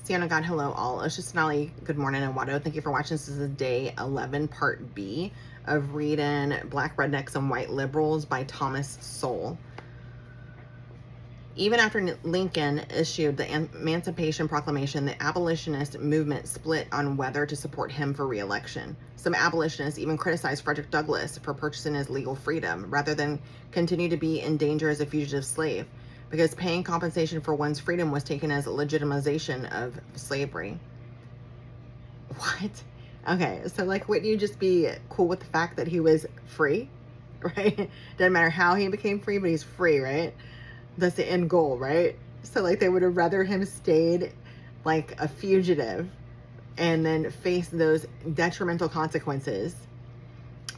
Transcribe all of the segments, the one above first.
Sienna God, hello all. Oshishnali, good morning, and Wado. Thank you for watching. This is day 11, part B of reading Black Rednecks and White Liberals by Thomas Sowell. Even after Lincoln issued the Emancipation Proclamation, the abolitionist movement split on whether to support him for re-election. Some abolitionists even criticized Frederick Douglass for purchasing his legal freedom rather than continue to be in danger as a fugitive slave, because paying compensation for one's freedom was taken as a legitimization of slavery. What? Okay, so like, wouldn't you just be cool with the fact that he was free, right? Doesn't matter how he became free, but he's free, right? That's the end goal, right? So like, they would have rather him stayed like a fugitive and then face those detrimental consequences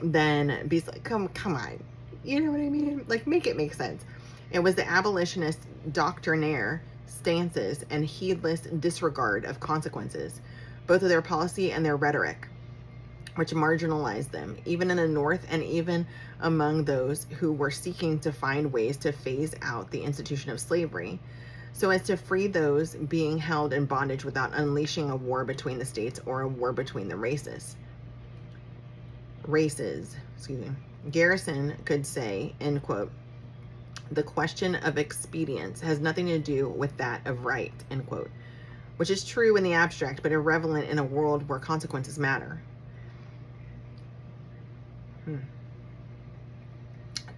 than be like, come on. You know what I mean? Like, make it make sense. It was the abolitionist doctrinaire stances and heedless disregard of consequences, both of their policy and their rhetoric, which marginalized them, even in the North and even among those who were seeking to find ways to phase out the institution of slavery, so as to free those being held in bondage without unleashing a war between the states or a war between the races. Garrison could say, end quote, "The question of expedience has nothing to do with that of right," end quote, which is true in the abstract, but irrelevant in a world where consequences matter.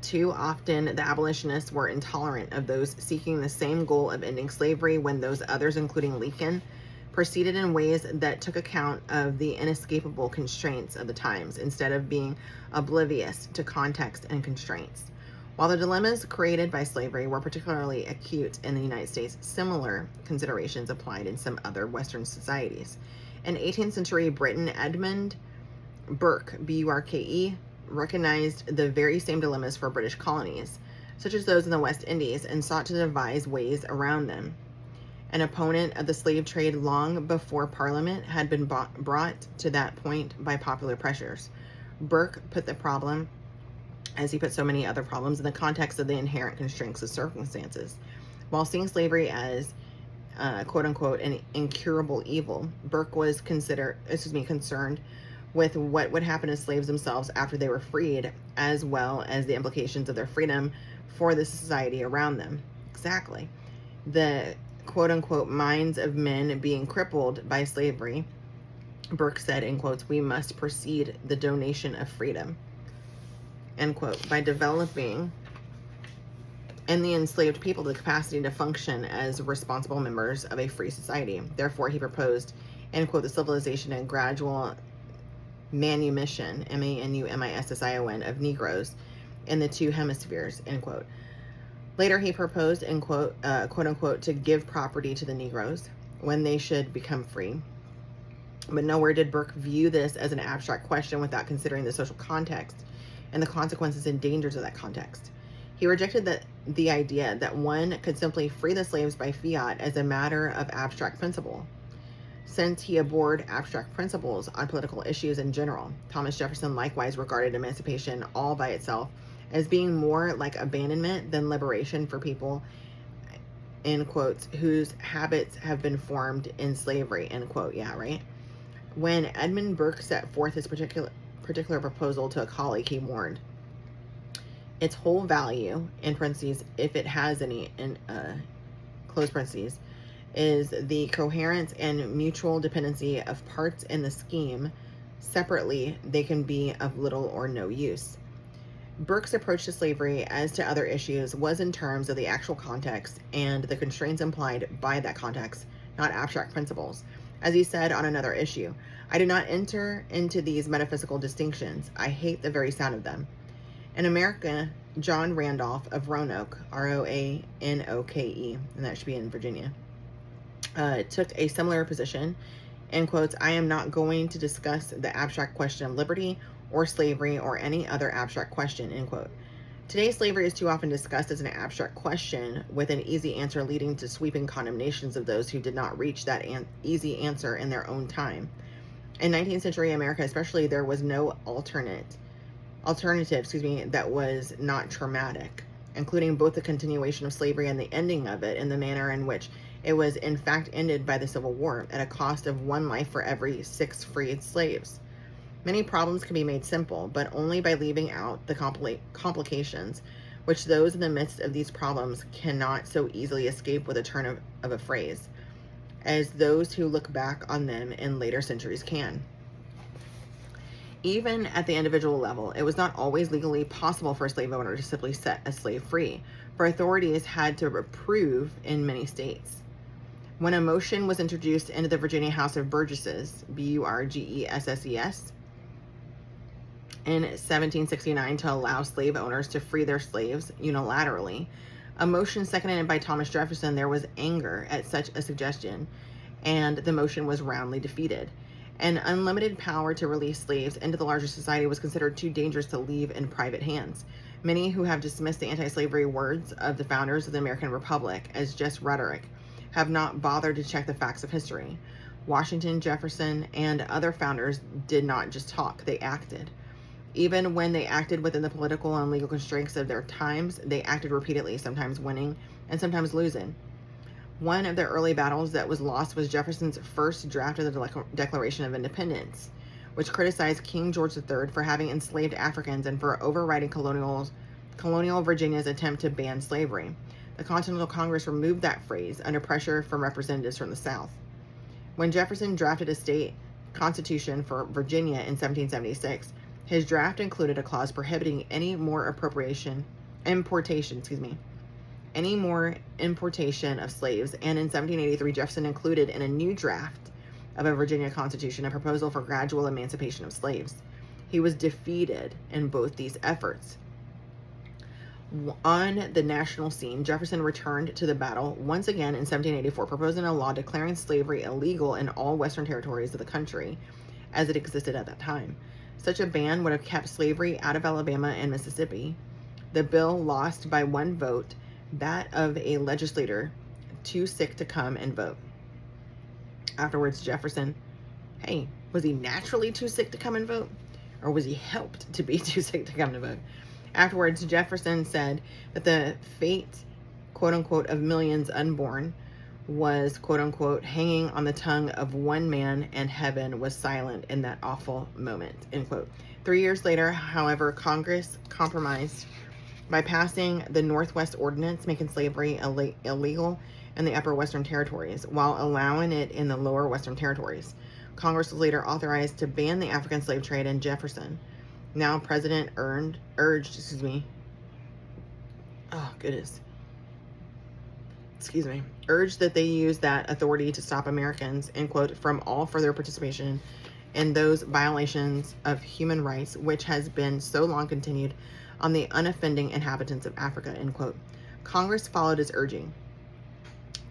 Too often, the abolitionists were intolerant of those seeking the same goal of ending slavery, when those others, including Lincoln, proceeded in ways that took account of the inescapable constraints of the times, instead of being oblivious to context and constraints. While the dilemmas created by slavery were particularly acute in the United States, similar considerations applied in some other Western societies. In 18th century Britain, Edmund Burke, B-U-R-K-E, recognized the very same dilemmas for British colonies, such as those in the West Indies, and sought to devise ways around them. An opponent of the slave trade long before Parliament had been brought to that point by popular pressures, Burke put the problem, as he put so many other problems, in the context of the inherent constraints of circumstances. While seeing slavery as quote unquote an incurable evil, Burke was concerned with what would happen to slaves themselves after they were freed, as well as the implications of their freedom for the society around them. Exactly. The quote-unquote minds of men being crippled by slavery, Burke said, in quotes, "We must precede the donation of freedom," end quote, by developing in the enslaved people the capacity to function as responsible members of a free society. Therefore, he proposed, end quote, the civilization and gradual manumission, M-A-N-U-M-I-S-S-I-O-N, of Negroes in the two hemispheres, end quote. Later, he proposed, end quote, quote unquote, to give property to the Negroes when they should become free. But nowhere did Burke view this as an abstract question without considering the social context and the consequences and dangers of that context. He rejected the idea that one could simply free the slaves by fiat as a matter of abstract principle, since he abhorred abstract principles on political issues in general. Thomas Jefferson likewise regarded emancipation all by itself as being more like abandonment than liberation for people, in quotes, whose habits have been formed in slavery, end quote. Yeah, right? When Edmund Burke set forth his particular proposal to a colleague, he warned, "Its whole value, in parentheses, if it has any, in close parentheses, is the coherence and mutual dependency of parts in the scheme. Separately, they can be of little or no use." Burke's approach to slavery, as to other issues, was in terms of the actual context and the constraints implied by that context, not abstract principles. As he said on another issue, "I do not enter into these metaphysical distinctions. I hate the very sound of them." In America, John Randolph of Roanoke, R-O-A-N-O-K-E, and that should be in Virginia, took a similar position, in quotes, "I am not going to discuss the abstract question of liberty or slavery or any other abstract question," end quote. Today, slavery is too often discussed as an abstract question, with an easy answer leading to sweeping condemnations of those who did not reach that easy answer in their own time. In 19th century America especially, there was no alternative that was not traumatic, including both the continuation of slavery and the ending of it in the manner in which It was in fact ended by the Civil War at a cost of 1 life for every 6 freed slaves. Many problems can be made simple, but only by leaving out the complications, which those in the midst of these problems cannot so easily escape with a turn of a phrase, as those who look back on them in later centuries can. Even at the individual level, it was not always legally possible for a slave owner to simply set a slave free, for authorities had to approve in many states. When a motion was introduced into the Virginia House of Burgesses, Burgesses, in 1769 to allow slave owners to free their slaves unilaterally, a motion seconded by Thomas Jefferson, there was anger at such a suggestion, and the motion was roundly defeated. An unlimited power to release slaves into the larger society was considered too dangerous to leave in private hands. Many who have dismissed the anti-slavery words of the founders of the American Republic as just rhetoric have not bothered to check the facts of history. Washington, Jefferson, and other founders did not just talk, they acted. Even when they acted within the political and legal constraints of their times, they acted repeatedly, sometimes winning and sometimes losing. One of the early battles that was lost was Jefferson's first draft of the Declaration of Independence, which criticized King George III for having enslaved Africans and for overriding colonial Virginia's attempt to ban slavery. The Continental Congress removed that phrase under pressure from representatives from the South. When Jefferson drafted a state constitution for Virginia in 1776, his draft included a clause prohibiting any more importation of slaves, and in 1783, Jefferson included in a new draft of a Virginia Constitution a proposal for gradual emancipation of slaves. He was defeated in both these efforts. On the national scene, Jefferson returned to the battle once again in 1784, proposing a law declaring slavery illegal in all western territories of the country as it existed at that time. Such a ban would have kept slavery out of Alabama and Mississippi. The bill lost by 1 vote, that of a legislator too sick to come and vote. Afterwards, Jefferson, was he naturally too sick to come and vote? Or was he helped to be too sick to come to vote? Afterwards, Jefferson said that the fate, quote unquote, of millions unborn was, quote unquote, hanging on the tongue of one man, and heaven was silent in that awful moment, end quote. 3 years later, however, Congress compromised by passing the Northwest Ordinance, making slavery illegal in the upper Western Territories, while allowing it in the lower Western Territories. Congress was later authorized to ban the African slave trade, and Jefferson, now president, urged that they use that authority to stop Americans, end quote, from all further participation in those violations of human rights which has been so long continued on the unoffending inhabitants of Africa, end quote. Congress followed his urging.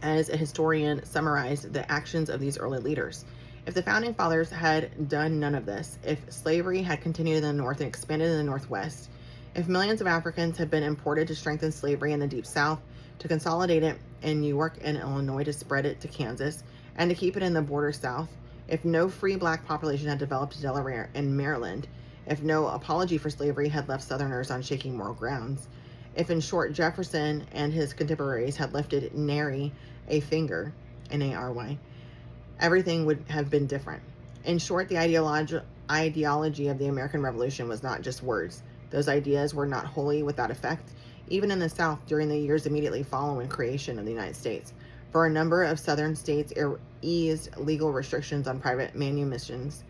As a historian summarized the actions of these early leaders, if the founding fathers had done none of this, if slavery had continued in the North and expanded in the Northwest, if millions of Africans had been imported to strengthen slavery in the Deep South, to consolidate it in New York and Illinois, to spread it to Kansas, and to keep it in the border South, if no free black population had developed in Delaware and Maryland, if no apology for slavery had left Southerners on shaking moral grounds, if, in short, Jefferson and his contemporaries had lifted nary a finger, N-A-R-Y, everything would have been different. In short, the ideology of the American Revolution was not just words. Those ideas were not wholly without effect, even in the South during the years immediately following creation of the United States. For a number of Southern states eased legal restrictions on private manumissions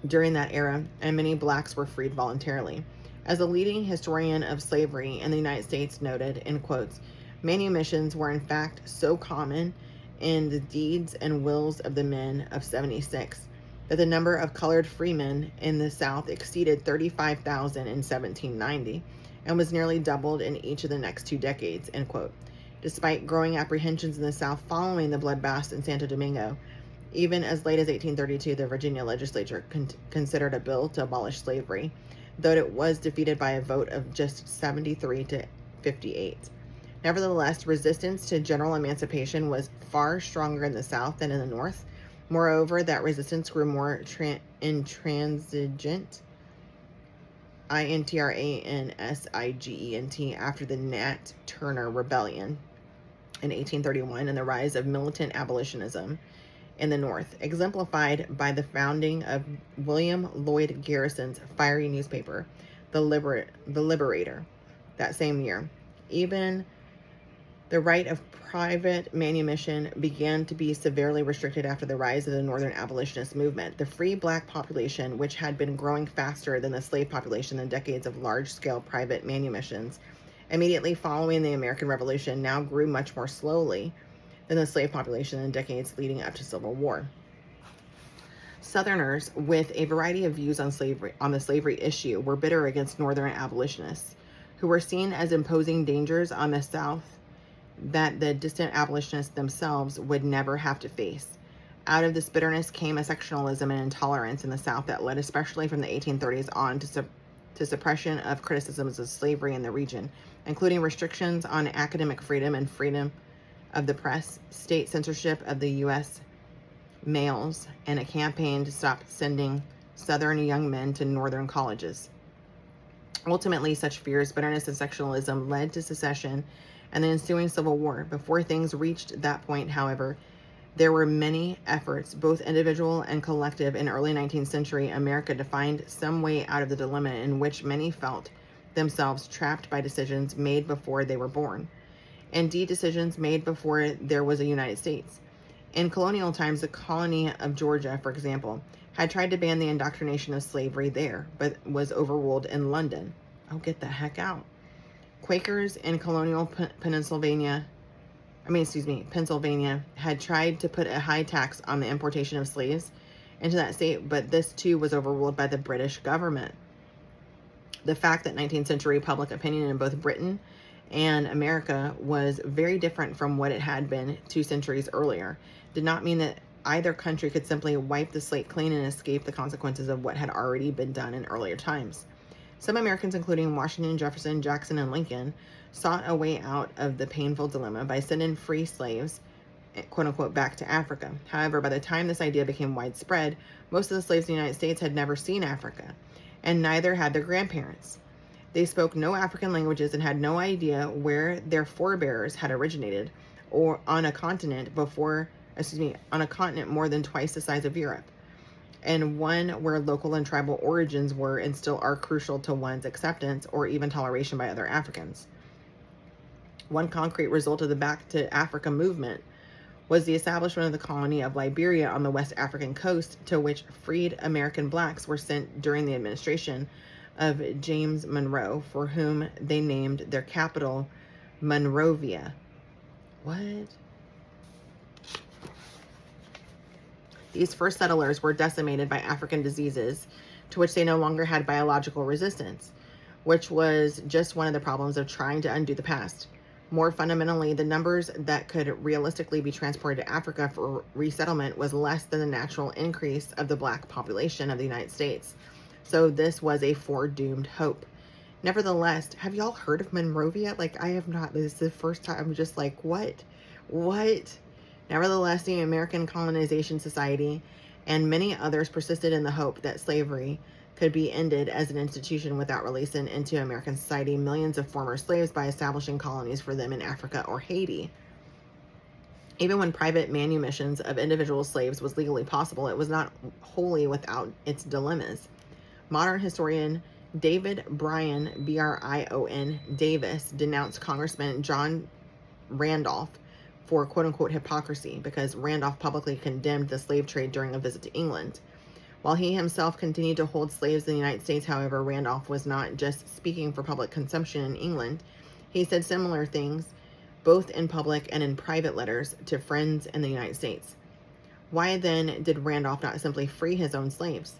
during that era, and many blacks were freed voluntarily. As a leading historian of slavery in the United States noted, in quotes, manumissions were in fact so common in the deeds and wills of the men of 76 that the number of colored freemen in the South exceeded 35,000 in 1790 and was nearly doubled in each of the next 2 decades, end quote. Despite growing apprehensions in the South following the bloodbaths in Santo Domingo, even as late as 1832, the Virginia legislature considered a bill to abolish slavery, though it was defeated by a vote of just 73 to 58. Nevertheless, resistance to general emancipation was far stronger in the South than in the North. Moreover, that resistance grew more intransigent, INTRANSIGENT, after the Nat Turner Rebellion, in 1831 and the rise of militant abolitionism in the North, exemplified by the founding of William Lloyd Garrison's fiery newspaper, the Liberator, that same year. Even the right of private manumission began to be severely restricted after the rise of the Northern abolitionist movement. The free black population, which had been growing faster than the slave population in decades of large-scale private manumissions, immediately following the American Revolution, now grew much more slowly than the slave population in decades leading up to Civil War. Southerners, with a variety of views on the slavery issue, were bitter against Northern abolitionists, who were seen as imposing dangers on the South that the distant abolitionists themselves would never have to face. Out of this bitterness came a sectionalism and intolerance in the South that led, especially from the 1830s on, to suppression of criticisms of slavery in the region, including restrictions on academic freedom and freedom of the press, state censorship of the U.S. mails, and a campaign to stop sending Southern young men to Northern colleges. Ultimately, such fears, bitterness, and sectionalism led to secession and the ensuing Civil War. Before things reached that point, however, there were many efforts, both individual and collective, in early 19th century America to find some way out of the dilemma in which many felt themselves trapped by decisions made before they were born. Indeed, decisions made before there was a United States. In colonial times, the colony of Georgia, for example, had tried to ban the indoctrination of slavery there, but was overruled in London. Oh, get the heck out. Quakers in colonial Pennsylvania had tried to put a high tax on the importation of slaves into that state, but this too was overruled by the British government. The fact that 19th century public opinion in both Britain and America was very different from what it had been 2 centuries earlier did not mean that either country could simply wipe the slate clean and escape the consequences of what had already been done in earlier times. Some Americans, including Washington, Jefferson, Jackson, and Lincoln, sought a way out of the painful dilemma by sending free slaves, quote unquote, back to Africa. However, by the time this idea became widespread, most of the slaves in the United States had never seen Africa, and neither had their grandparents. They spoke no African languages and had no idea where their forebears had originated, or on a continent more than twice the size of Europe, and one where local and tribal origins were and still are crucial to one's acceptance or even toleration by other Africans. One concrete result of the Back to Africa movement was the establishment of the colony of Liberia on the West African coast, to which freed American blacks were sent during the administration of James Monroe, for whom they named their capital Monrovia. What? These first settlers were decimated by African diseases to which they no longer had biological resistance, which was just one of the problems of trying to undo the past. More fundamentally, the numbers that could realistically be transported to Africa for resettlement was less than the natural increase of the black population of the United States. So this was a foredoomed hope. Nevertheless, have y'all heard of Monrovia? Like, I have not. This is the first time. I'm just like, what? Nevertheless, the American Colonization Society and many others persisted in the hope that slavery could be ended as an institution without releasing into American society millions of former slaves by establishing colonies for them in Africa or Haiti. Even when private manumissions of individual slaves was legally possible, it was not wholly without its dilemmas. Modern historian David Bryan, Brion Davis, denounced Congressman John Randolph for quote-unquote hypocrisy because Randolph publicly condemned the slave trade during a visit to England. While he himself continued to hold slaves in the United States, however, Randolph was not just speaking for public consumption in England. He said similar things, both in public and in private letters to friends in the United States. Why then did Randolph not simply free his own slaves?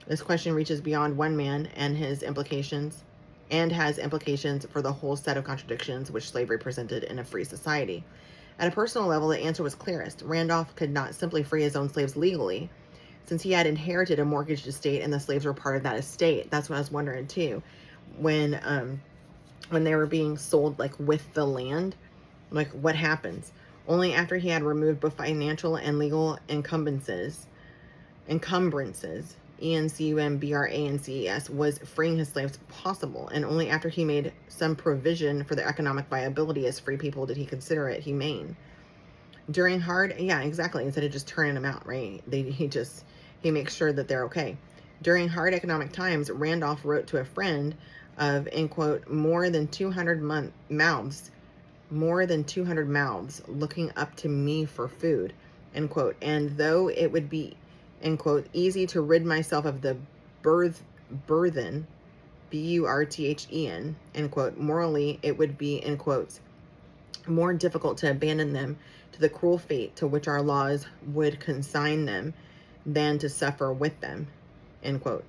This question reaches beyond one man and his implications, and has implications for the whole set of contradictions which slavery presented in a free society. At a personal level, the answer was clearest. Randolph could not simply free his own slaves legally, since he had inherited a mortgaged estate and the slaves were part of that estate. That's what I was wondering too. When they were being sold, like, with the land, like, what happens? Only after he had removed both financial and legal encumbrances ENCUMBRANCES, was freeing his slaves possible, and only after he made some provision for their economic viability as free people did he consider it humane. During hard, yeah, exactly, instead of just turning them out, right? He makes sure that they're okay. During hard economic times, Randolph wrote to a friend of, in quote, more than 200 mouths looking up to me for food, end quote. And though it would be, end quote, easy to rid myself of the burthen, BURTHEN, end quote, morally it would be, in quotes, more difficult to abandon them to the cruel fate to which our laws would consign them than to suffer with them, end quote.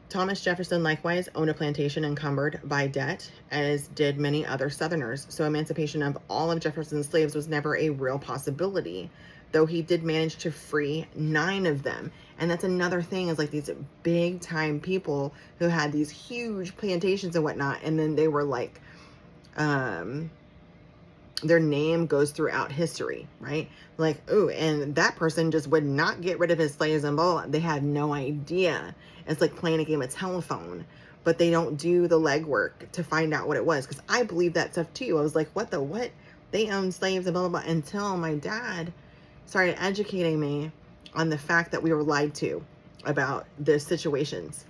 Thomas Jefferson likewise owned a plantation encumbered by debt, as did many other Southerners, so emancipation of all of Jefferson's slaves was never a real possibility, though he did manage to free 9 of them. And that's another thing, is like these big time people who had these huge plantations and whatnot, and then they were like, their name goes throughout history, right? Like, oh, and that person just would not get rid of his slaves and blah, blah. They had no idea. It's like playing a game of telephone, but they don't do the legwork to find out what it was. Because I believe that stuff too. I was like, what? They owned slaves and blah, blah, blah, until my dad started educating me on the fact that we were lied to about the situations,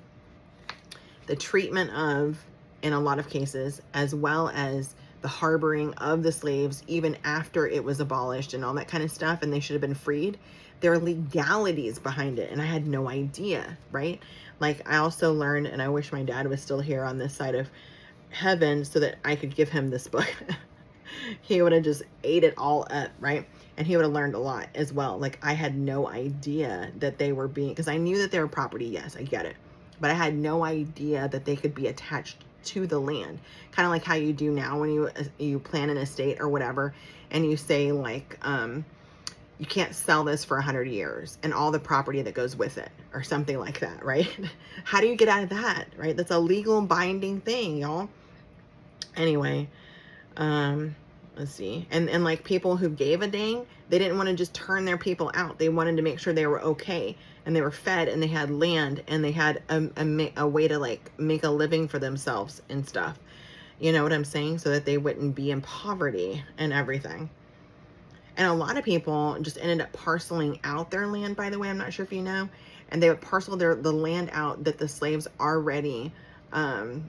the treatment of, in a lot of cases, as well as the harboring of the slaves even after it was abolished and all that kind of stuff, and they should have been freed. There are legalities behind it, and I had no idea, right? Like, I also learned, and I wish my dad was still here on this side of heaven so that I could give him this book. He would have just ate it all up, right? And he would have learned a lot as well. Like, I had no idea that they were being, because I knew that they were property, yes, I get it, but I had no idea that they could be attached to the land, kind of like how you do now when you plan an estate or whatever, and you say like, you can't sell this for 100 years and all the property that goes with it, or something like that, right? How do you get out of that, right? That's a legal binding thing, y'all. Anyway, let's see. And like people who gave a dang, they didn't want to just turn their people out. They wanted to make sure they were okay, and they were fed, and they had land, and they had a way to like make a living for themselves and stuff. You know what I'm saying? So that they wouldn't be in poverty and everything. And a lot of people just ended up parceling out their land, by the way. I'm not sure if you know. And they would parcel the land out that the slaves already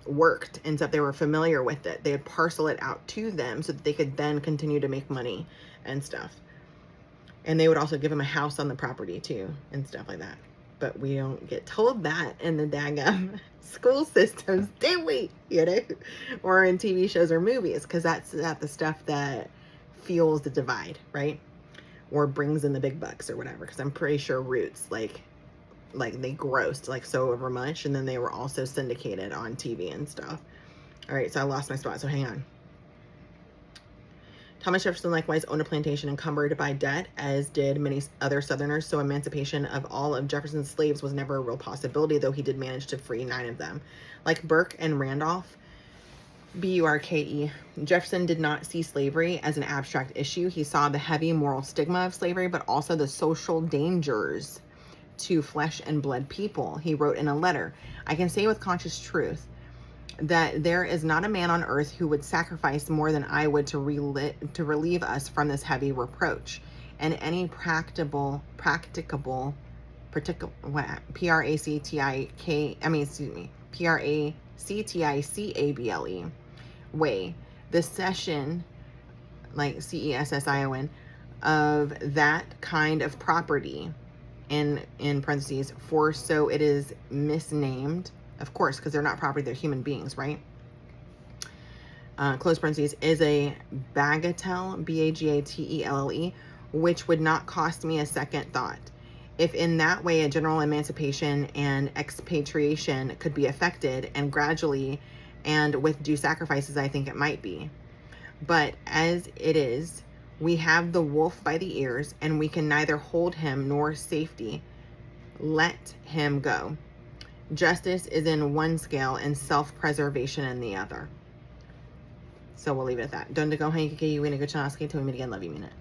worked and stuff. They were familiar with it. They would parcel it out to them so that they could then continue to make money and stuff. And they would also give them a house on the property too and stuff like that. But we don't get told that in the daggum school systems, do we? You know, or in TV shows or movies, because that's not the stuff that fuels the divide, right? Or brings in the big bucks or whatever. Because I'm pretty sure Roots, like they grossed like so over much, and then they were also syndicated on TV and stuff. All right, so I lost my spot, so hang on. Thomas Jefferson likewise owned a plantation encumbered by debt, as did many other Southerners, so emancipation of all of Jefferson's slaves was never a real possibility, though he did manage to free 9 of them. Like Burke and Randolph, Burke, Jefferson did not see slavery as an abstract issue. He saw the heavy moral stigma of slavery, but also the social dangers to flesh and blood people. He wrote in a letter, "I can say with conscious truth that there is not a man on earth who would sacrifice more than I would to relieve us from this heavy reproach. And any practicable, P-R-A-C-T-I-C-A-B-L-E, way, the cession, like C-E-S-S-I-O-N, of that kind of property, in parentheses, for so it is misnamed," of course, because they're not property, they're human beings, right? Close parentheses, "is a bagatelle, B-A-G-A-T-E-L-L-E, which would not cost me a second thought. If in that way a general emancipation and expatriation could be effected, and gradually and with due sacrifices, I think it might be. But as it is, we have the wolf by the ears, and we can neither hold him nor safety. Let him go. Justice is in one scale and self-preservation in the other." So we'll leave it at that. Don't go hang you in a good chance. Till we meet again. Love you, minute.